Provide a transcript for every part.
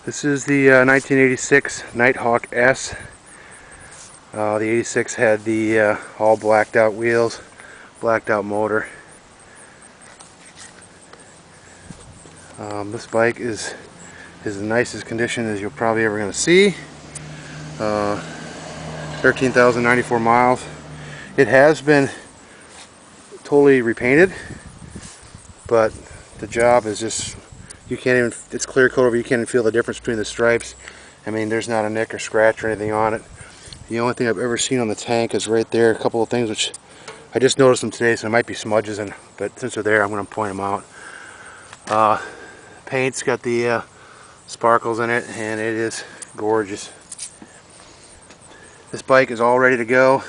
This is the 1986 Nighthawk S. The 86 had the all blacked out wheels, blacked out motor. This bike is the nicest condition as you're probably ever going to see. 13,094 miles. It has been totally repainted, but the job is just, you can't even, it's clear coat over, you can't even feel the difference between the stripes. I mean, there's not a nick or scratch or anything on it. The only thing I've ever seen on the tank is right there, a couple of things which I just noticed them today, so there might be smudges, but since they're there, I'm going to point them out. Paint's got the sparkles in it, and it is gorgeous. This bike is all ready to go.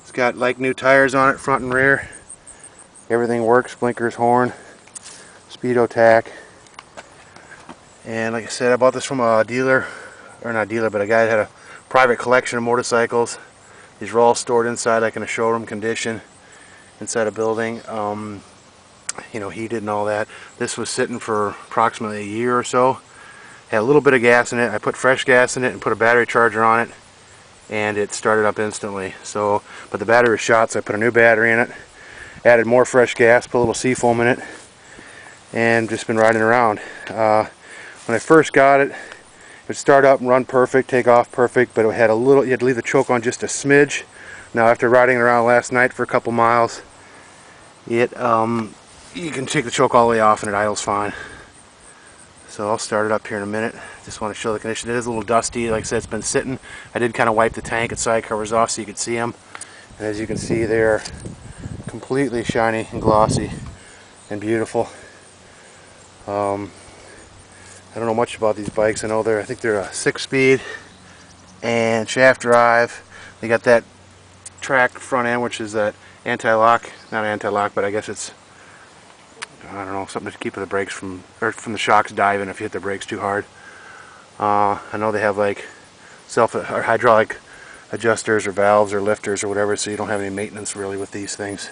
It's got like new tires on it, front and rear. Everything works, blinkers, horn, speedo tack. And like I said, I bought this from a dealer, or not dealer, but a guy that had a private collection of motorcycles. These are all stored inside, like in a showroom condition, inside a building. You know, heated and all that. This was sitting for approximately a year or so. Had a little bit of gas in it. I put fresh gas in it and put a battery charger on it, and it started up instantly. So, but the battery was shot, so I put a new battery in it, added more fresh gas, put a little seafoam in it, and just been riding around. When I first got it, it would start up and run perfect, take off perfect, but it had a little, you had to leave the choke on just a smidge. Now after riding around last night for a couple miles, it you can take the choke all the way off and it idles fine. So I'll start it up here in a minute. Just want to show the condition. It is a little dusty, like I said, it's been sitting. I did kind of wipe the tank and side covers off so you could see them. And as you can see, they're completely shiny and glossy and beautiful. I don't know much about these bikes. I think they're a 6-speed and shaft drive. They got that track front end, which is that anti-lock, not anti-lock, but I guess it's, I don't know, something to keep the brakes from the shocks diving if you hit the brakes too hard. I know they have like or hydraulic adjusters or valves or lifters or whatever, so you don't have any maintenance really with these things.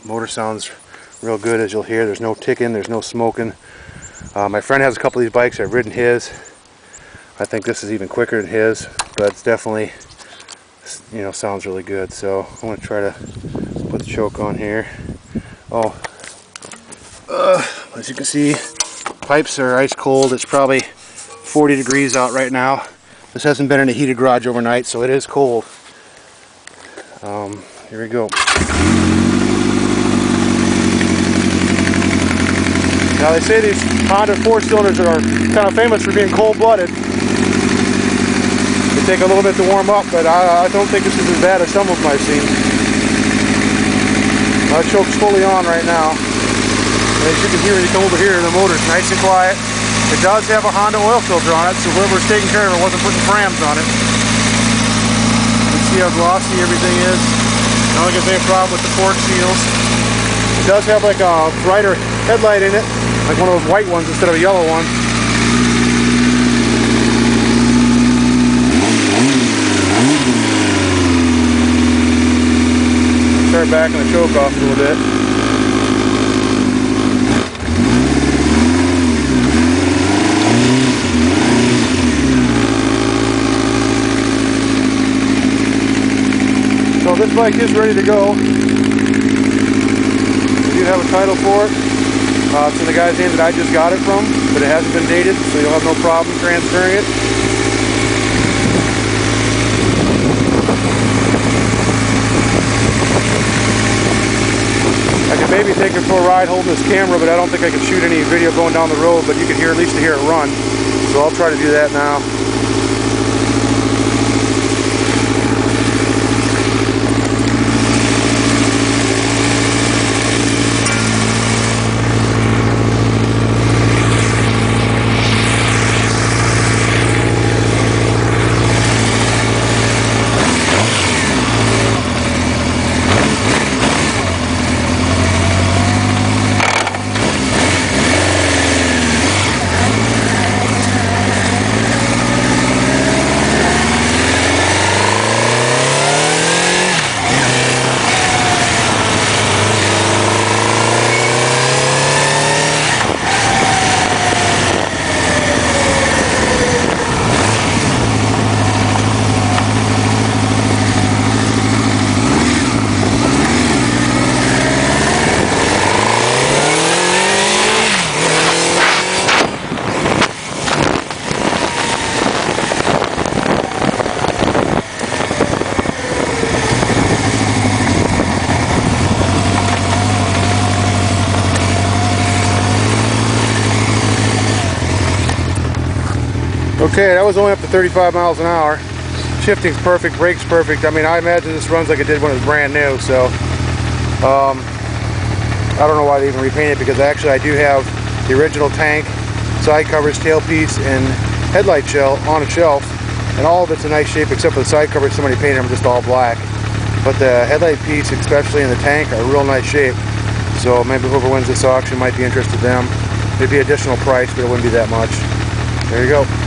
Motor sounds real good, as you'll hear. There's no ticking, there's no smoking. My friend has a couple of these bikes. I've ridden his. I think this is even quicker than his, but it's definitely, you know, sounds really good. So I'm going to try to put the choke on here. As you can see, pipes are ice cold. It's probably 40 degrees out right now. This hasn't been in a heated garage overnight, so it is cold. Here we go. Now they say these Honda 4-cylinders are kind of famous for being cold-blooded. They take a little bit to warm up, but I don't think this is as bad as some of them I've seen. The choke's fully on right now. And as you can hear when you come over here, the motor's nice and quiet. It does have a Honda oil filter on it, so whoever's taking care of it wasn't putting frams on it. You can see how glossy everything is. I don't think there's any problem with the fork seals. It does have like a brighter headlight in it, like one of those white ones instead of a yellow one. Start backing the choke off a little bit. So this bike is ready to go. We do have a title for it. It's in the guy's name that I just got it from, but it hasn't been dated, so you'll have no problem transferring it. I could maybe take it for a ride holding this camera, but I don't think I can shoot any video going down the road, but you can hear, at least hear it run. So I'll try to do that now. Okay, that was only up to 35 miles an hour. Shifting's perfect, brake's perfect. I mean, I imagine this runs like it did when it was brand new, so I don't know why they even repainted it, because actually I do have the original tank, side covers, tailpiece, and headlight shell on a shelf, and all of it's in nice shape except for the side covers. Somebody painted them just all black, but the headlight piece, especially in the tank, are real nice shape. So maybe whoever wins this auction might be interested in them. It'd be additional price, but it wouldn't be that much. There you go.